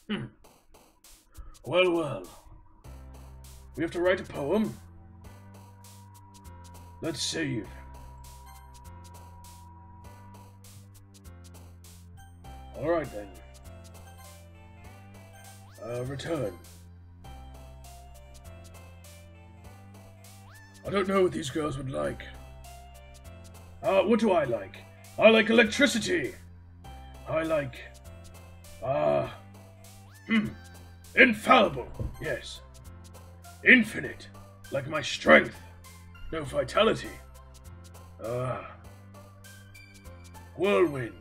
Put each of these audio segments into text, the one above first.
Well, well. We have to write a poem. Let's save. Alright then. Return. I don't know what these girls would like. What do I like? I like electricity. I like... infallible, yes. Infinite, like my strength. No vitality. Whirlwind.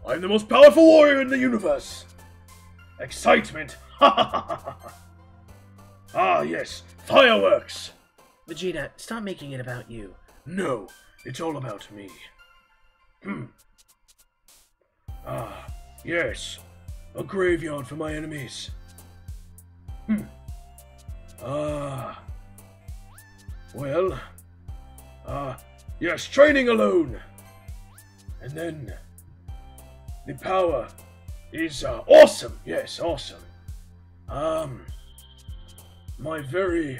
I'm the most powerful warrior in the universe. Excitement. Yes. Fireworks. Vegeta, stop making it about you. No, it's all about me. Yes. A graveyard for my enemies. Well. Yes, training alone. And then the power is awesome. Yes, awesome. My very...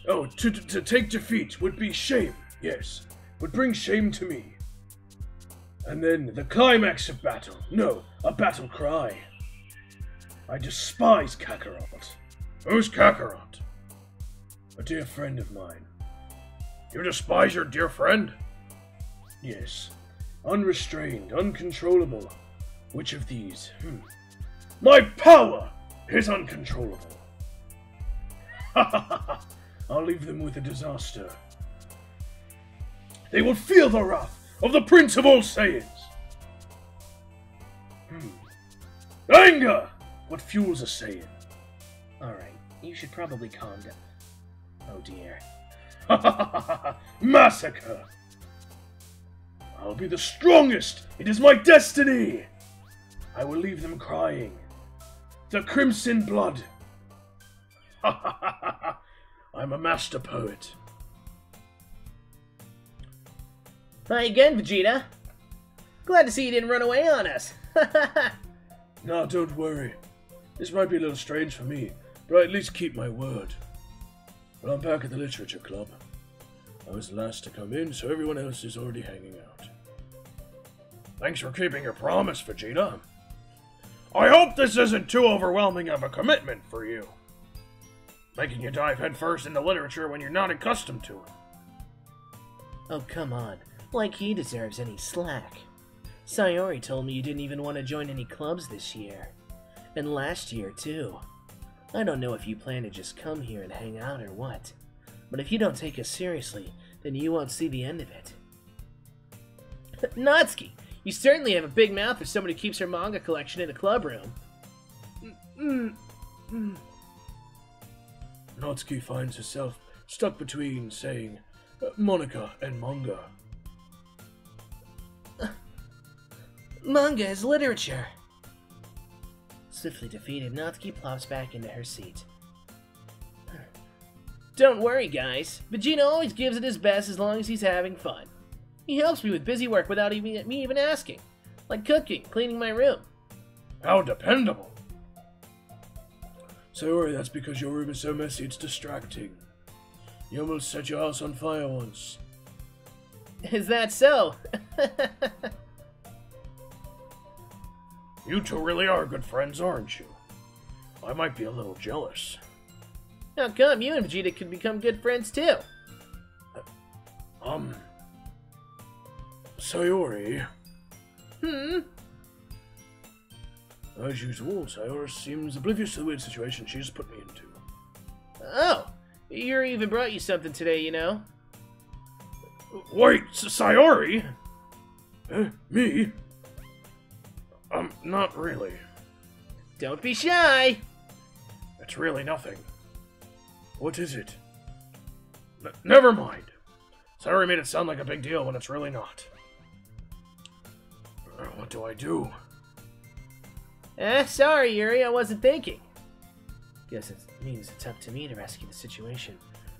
Oh, to take defeat would be shame. Yes, would bring shame to me. And then the climax of battle. No, a battle cry. I despise Kakarot. Who's Kakarot? A dear friend of mine. You despise your dear friend? Yes. Unrestrained, uncontrollable. Which of these? My power is uncontrollable. I'll leave them with a disaster. They will feel the wrath of the Prince of all Saiyans. Anger! What fuels a Saiyan? Alright, you should probably calm down. Oh dear. Massacre! I'll be the strongest! It is my destiny! I will leave them crying. The crimson blood! I'm a master poet. Hi again, Vegeta. Glad to see you didn't run away on us. No, don't worry. This might be a little strange for me, but I at least keep my word. Well, I'm back at the Literature Club. I was the last to come in, so everyone else is already hanging out. Thanks for keeping your promise, Vegeta. I hope this isn't too overwhelming of a commitment for you. Making you dive headfirst into literature when you're not accustomed to it. Oh, come on. Like he deserves any slack. Sayori told me you didn't even want to join any clubs this year. And last year, too. I don't know if you plan to just come here and hang out or what. But if you don't take us seriously, then you won't see the end of it. Natsuki, you certainly have a big mouth for someone who keeps her manga collection in a club room. Natsuki finds herself stuck between saying Monica and manga. Manga is literature. Swiftly defeated, Natsuki plops back into her seat. Don't worry, guys. Vegeta always gives it his best as long as he's having fun. He helps me with busy work without me even asking. Like cooking, cleaning my room. How dependable. Sorry, that's because your room is so messy it's distracting. You almost set your house on fire once. Is that so? You two really are good friends, aren't you? I might be a little jealous. How come you and Vegeta could become good friends too? Sayori. As usual, Sayori seems oblivious to the weird situation she just put me into. Oh, Yuri even brought you something today, you know? Wait, Sayori? Me? Not really. Don't be shy! It's really nothing. What is it? Never mind. Sayori made it sound like a big deal when it's really not. What do I do? Sorry, Yuri, I wasn't thinking. Guess it means it's up to me to rescue the situation.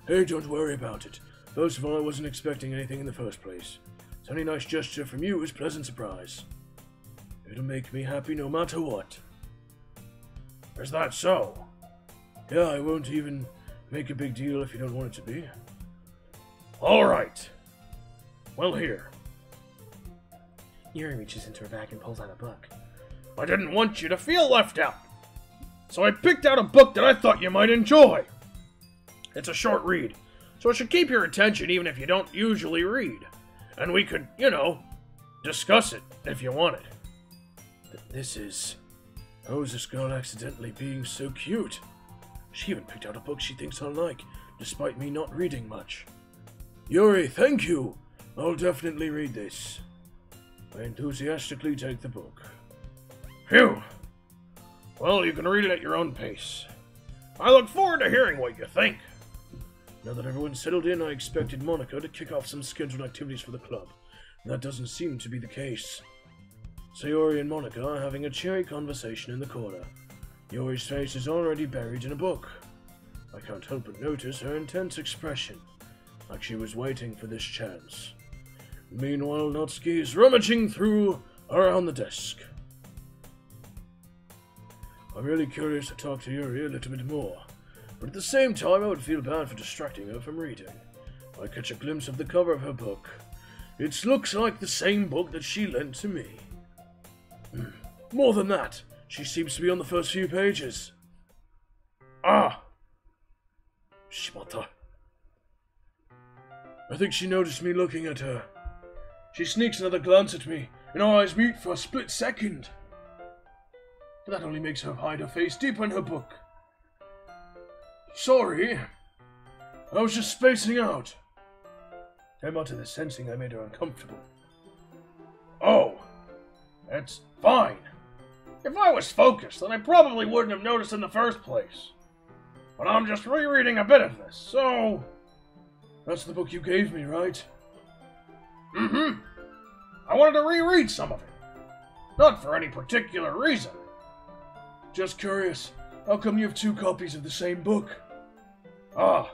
Hey, don't worry about it. First of all, I wasn't expecting anything in the first place. So any nice gesture from you is a pleasant surprise. It'll make me happy no matter what. Is that so? Yeah, I won't even make a big deal if you don't want it to be. Alright. Well, here. Yuri reaches into her bag and pulls out a book. I didn't want you to feel left out, so I picked out a book that I thought you might enjoy. It's a short read, so it should keep your attention even if you don't usually read. And we could, discuss it if you wanted. This is... How is this girl accidentally being so cute? She even picked out a book she thinks I'll like, despite me not reading much. Yuri, thank you! I'll definitely read this. I enthusiastically take the book. Phew! Well, you can read it at your own pace. I look forward to hearing what you think. Now that everyone's settled in, I expected Monica to kick off some scheduled activities for the club. That doesn't seem to be the case. Sayori and Monica are having a cheery conversation in the corner. Yori's face is already buried in a book. I can't help but notice her intense expression, like she was waiting for this chance. Meanwhile, Natsuki is rummaging through around the desk. I'm really curious to talk to Yuri a little bit more, but at the same time I would feel bad for distracting her from reading. I catch a glimpse of the cover of her book. It looks like the same book that she lent to me. More than that, she seems to be on the first few pages. Ah! Shimata. I think she noticed me looking at her. She sneaks another glance at me, and our eyes meet for a split second. But that only makes her hide her face deeper in her book. Sorry. I was just spacing out. I'm onto this, sensing I made her uncomfortable. Oh, that's fine. If I was focused, then I probably wouldn't have noticed in the first place. But I'm just rereading a bit of this, so... That's the book you gave me, right? Mm-hmm. I wanted to reread some of it. Not for any particular reason. Just curious, how come you have 2 copies of the same book? Ah.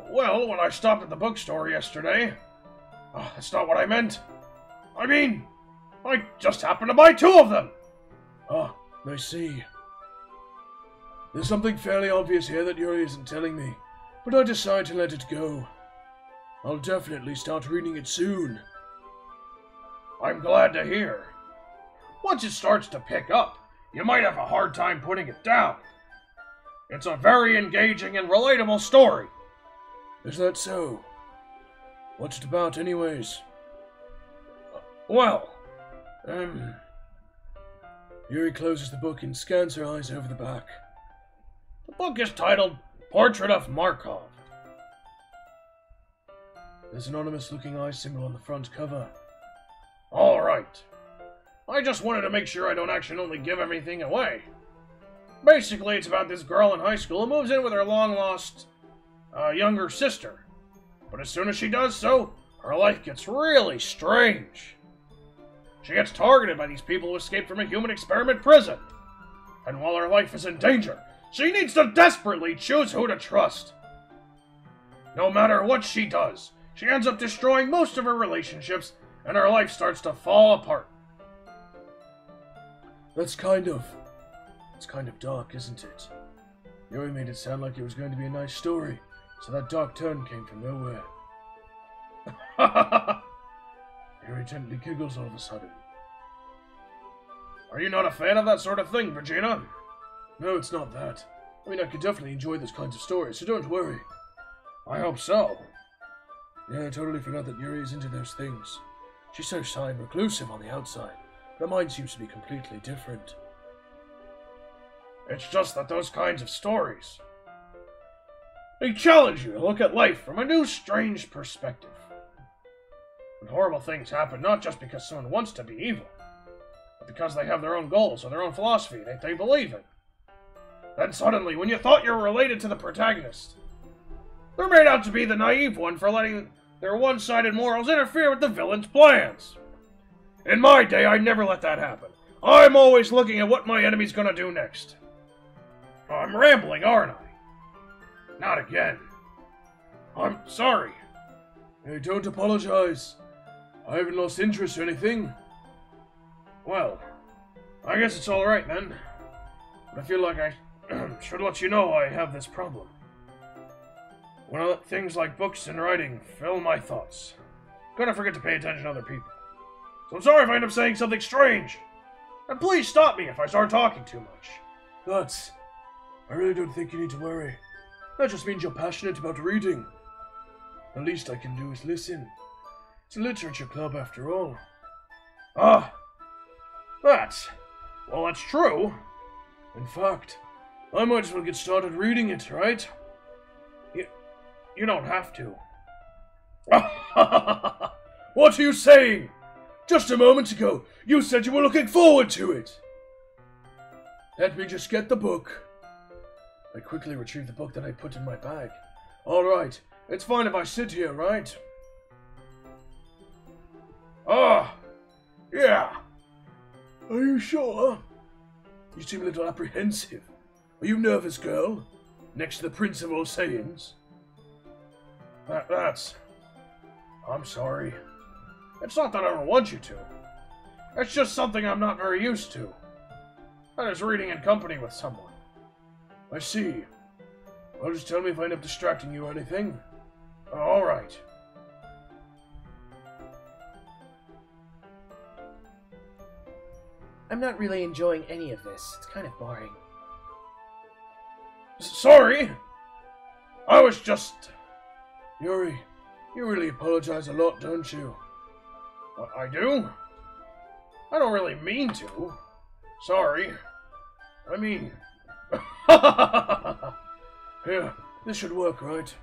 Well, when I stopped at the bookstore yesterday... that's not what I meant. I mean, I just happened to buy 2 of them. Ah, I see. There's something fairly obvious here that Yuri isn't telling me, but I decide to let it go. I'll definitely start reading it soon. I'm glad to hear. Once it starts to pick up, you might have a hard time putting it down. It's a very engaging and relatable story. Is that so? What's it about, anyways? Well, Yuri closes the book and scans her eyes over the back. The book is titled Portrait of Markov. There's an anonymous-looking eye symbol on the front cover. Alright. I just wanted to make sure I don't accidentally give everything away. Basically, it's about this girl in high school who moves in with her long-lost, younger sister. But as soon as she does so, her life gets really strange. She gets targeted by these people who escaped from a human experiment prison. And while her life is in danger, she needs to desperately choose who to trust. No matter what she does, she ends up destroying most of her relationships, and her life starts to fall apart. It's kind of dark, isn't it? Yuri made it sound like it was going to be a nice story, so that dark turn came from nowhere. Yuri gently giggles all of a sudden. Are you not a fan of that sort of thing, Vegeta? No, it's not that. I mean, I could definitely enjoy those kinds of stories, so don't worry. I hope so. Yeah, I totally forgot that Yuri is into those things. She's so shy and reclusive on the outside, but her mind seems to be completely different. It's just that those kinds of stories, they challenge you to look at life from a new, strange perspective. When horrible things happen not just because someone wants to be evil, but because they have their own goals or their own philosophy that they believe in. Then suddenly, when you thought you were related to the protagonist, they're made out to be the naive one for letting their one-sided morals interfere with the villain's plans. In my day, I'd never let that happen. I'm always looking at what my enemy's gonna do next. I'm rambling, aren't I? Not again. I'm sorry. Hey, don't apologize. I haven't lost interest or anything. Well, I guess it's alright then. but I feel like I should let you know I have this problem. When I let things like books and writing fill my thoughts, I kind of forget to pay attention to other people. So I'm sorry if I end up saying something strange. And please stop me if I start talking too much. I really don't think you need to worry. That just means you're passionate about reading. The least I can do is listen. It's a literature club after all. Ah, that's true. In fact, I might as well get started reading it, right? You don't have to. What are you saying? Just a moment ago, you said you were looking forward to it. Let me just get the book. I quickly retrieved the book that I put in my bag. All right, it's fine if I sit here, right? Yeah. Are you sure? You seem a little apprehensive. Are you nervous, girl? Next to the Prince of All Saiyans? I'm sorry. It's not that I don't want you to. It's just something I'm not very used to. That is reading in company with someone. I see. Well, just tell me if I end up distracting you or anything. Alright. I'm not really enjoying any of this. It's kind of boring. Sorry! I was just... Yuri, you really apologize a lot, don't you? I do? I don't really mean to. Sorry. I mean... Here, this should work, right?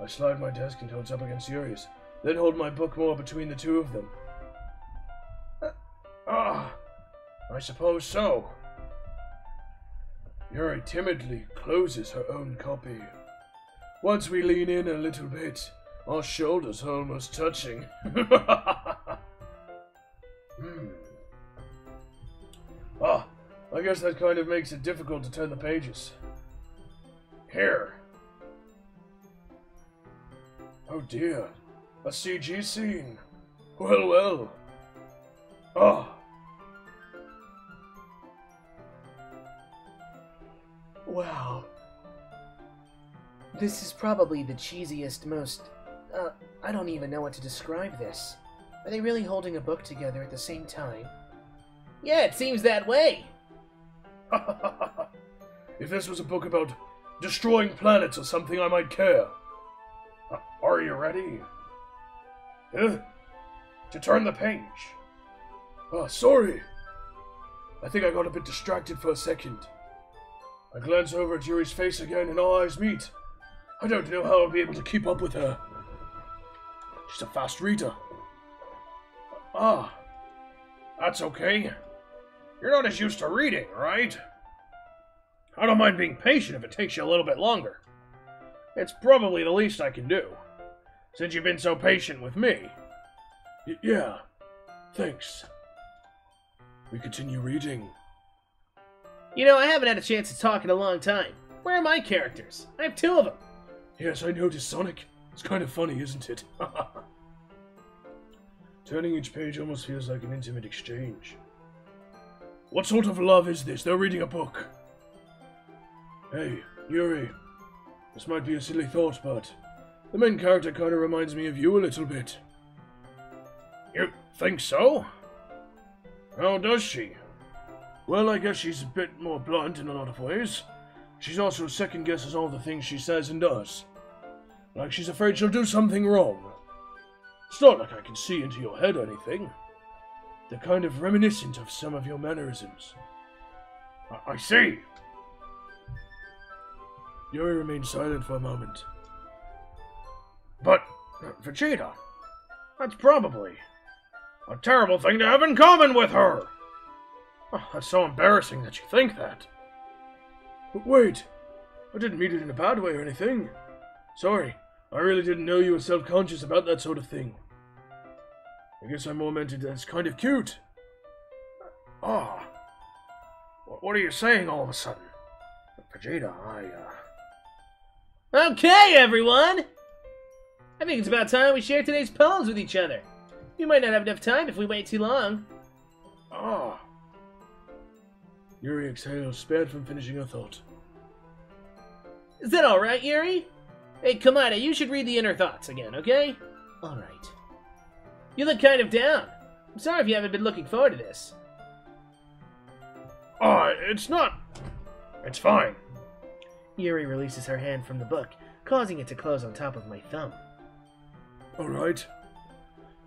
I slide my desk until it's up against Yuri's, then hold my book more between the two of them. I suppose so. Yuri timidly closes her own copy. Once we lean in a little bit, our shoulders are almost touching. I guess that kind of makes it difficult to turn the pages. Here. Oh dear, a CG scene. Well. Wow. This is probably the cheesiest, most... I don't even know what to describe this. Are they really holding a book together at the same time? Yeah, it seems that way! If this was a book about destroying planets or something, I might care. Are you ready? To turn the page. Sorry. I think I got a bit distracted for a second. I glance over at Yuri's face again and our eyes meet. I don't know how I'll be able to keep up with her. She's a fast reader. That's okay. You're not as used to reading, right? I don't mind being patient if it takes you a little bit longer. It's probably the least I can do, since you've been so patient with me. Yeah, thanks. We continue reading. You know, I haven't had a chance to talk in a long time. Where are my characters? I have 2 of them. Yes, I noticed, Sonic. It's kind of funny, isn't it? Turning each page almost feels like an intimate exchange. What sort of love is this? They're reading a book. Hey, Yuri. This might be a silly thought, but the main character kind of reminds me of you a little bit. You think so? How does she? Well, I guess she's a bit more blunt in a lot of ways. She's also second-guesses all the things she says and does. Like she's afraid she'll do something wrong. It's not like I can see into your head or anything. They're kind of reminiscent of some of your mannerisms. I see. Yuri remained silent for a moment. But, Vegeta, that's probably a terrible thing to have in common with her. Oh, that's so embarrassing that you think that. But wait, I didn't mean it in a bad way or anything. Sorry, I really didn't know you were self-conscious about that sort of thing. I guess I more meant it as kind of cute. What are you saying all of a sudden? Vegeta, Okay, everyone! I think it's about time we share today's poems with each other. We might not have enough time if we wait too long. Yuri exhaled, spared from finishing a thought. Is that alright, Yuri? Hey, Komaeda, you should read the inner thoughts again, okay? Alright. You look kind of down. I'm sorry if you haven't been looking forward to this. It's not. It's fine. Yuri releases her hand from the book, causing it to close on top of my thumb. Alright.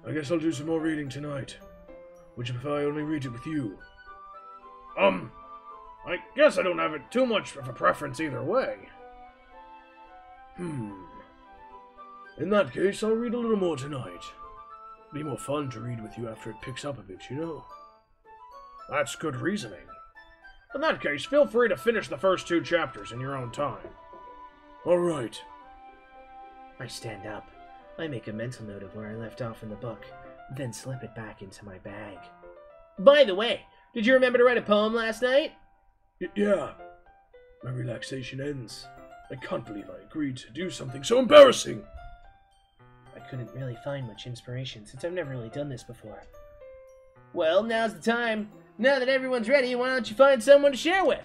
I guess I'll do some more reading tonight. Would you prefer I only read it with you? I guess I don't have it too much of a preference either way. In that case, I'll read a little more tonight. Be more fun to read with you after it picks up a bit, you know? That's good reasoning. In that case, feel free to finish the first 2 chapters in your own time. Alright. I stand up. I make a mental note of where I left off in the book, then slip it back into my bag. By the way, did you remember to write a poem last night? Yeah. My relaxation ends. I can't believe I agreed to do something so embarrassing. I couldn't really find much inspiration since I've never really done this before. Well, now's the time. Now that everyone's ready, why don't you find someone to share with?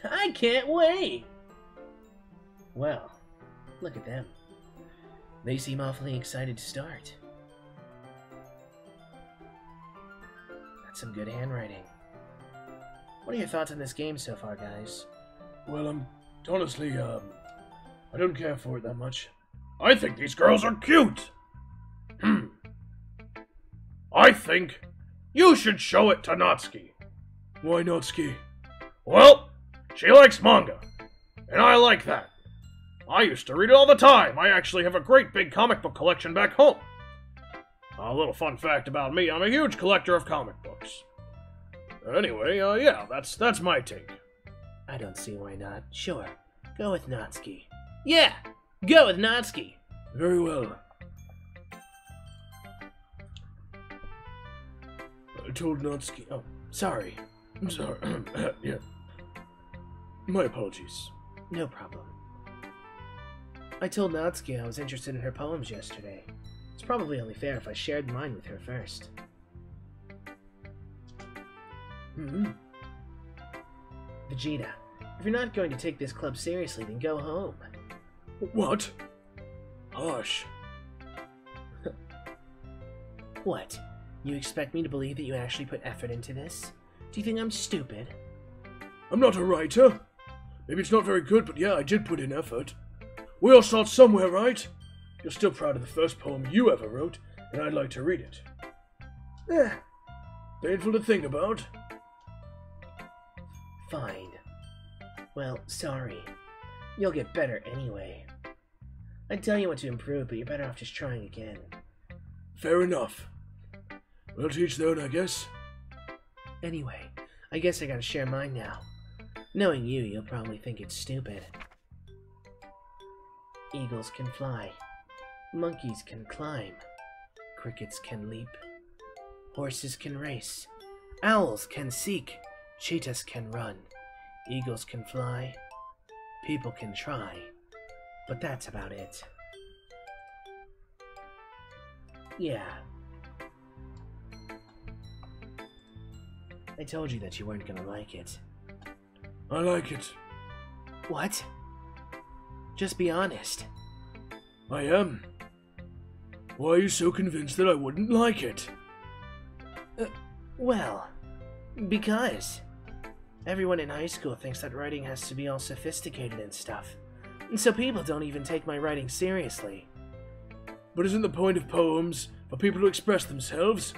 I can't wait! Well, look at them. They seem awfully excited to start. That's some good handwriting. What are your thoughts on this game so far, guys? Well, honestly, I don't care for it that much. I think these girls are cute! I think you should show it to Natsuki. Why Natsuki? Well, she likes manga, and I like that. I used to read it all the time. I actually have a great big comic book collection back home. A little fun fact about me, I'm a huge collector of comic books. Anyway, yeah, that's my take. I don't see why not. Sure, go with Natsuki. Yeah, go with Natsuki. Very well. I told Natsuki... Oh, sorry. I'm sorry. Yeah. My apologies. No problem. I told Natsuki I was interested in her poems yesterday. It's probably only fair if I shared mine with her first. Vegeta, if you're not going to take this club seriously, then go home. What? Hush. What? You expect me to believe that you actually put effort into this? Do you think I'm stupid? I'm not a writer. Maybe it's not very good, but yeah, I did put in effort. We all start somewhere, right? You're still proud of the first poem you ever wrote, and I'd like to read it. Painful to think about. Fine. Well, sorry. You'll get better anyway. I'd tell you what to improve, but you're better off just trying again. Fair enough. Well, to each their own, I guess. Anyway, I guess I gotta share mine now. Knowing you, you'll probably think it's stupid. Eagles can fly. Monkeys can climb. Crickets can leap. Horses can race. Owls can seek. Cheetahs can run. Eagles can fly. People can try. But that's about it. Yeah. I told you that you weren't gonna like it. I like it. What? Just be honest. I am. Why are you so convinced that I wouldn't like it? Well, because everyone in high school thinks that writing has to be all sophisticated and stuff. And so people don't even take my writing seriously. But isn't the point of poems for people to express themselves?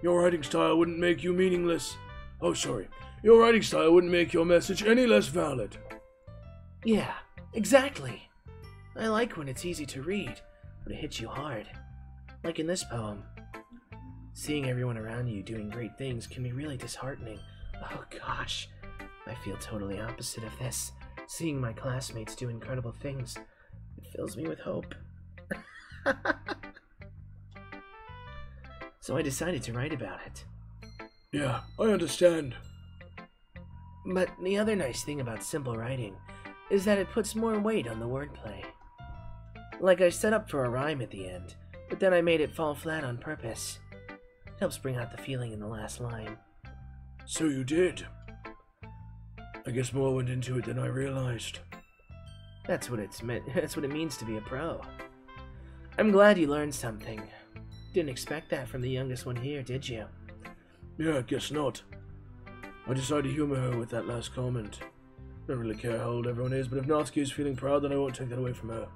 Your writing style wouldn't make you meaningless. Oh, sorry. Your writing style wouldn't make your message any less valid. Yeah, exactly. I like when it's easy to read, but it hits you hard. Like in this poem. Seeing everyone around you doing great things can be really disheartening. Oh gosh, I feel totally opposite of this. Seeing my classmates do incredible things, it fills me with hope. So I decided to write about it. Yeah, I understand. But the other nice thing about simple writing is that it puts more weight on the wordplay. Like I set up for a rhyme at the end, but then I made it fall flat on purpose. It helps bring out the feeling in the last line. So you did? I guess more went into it than I realized. That's what it means to be a pro. I'm glad you learned something. Didn't expect that from the youngest one here, did you? Yeah, I guess not. I decided to humor her with that last comment. Don't really care how old everyone is, but if Natsuki is feeling proud, then I won't take that away from her.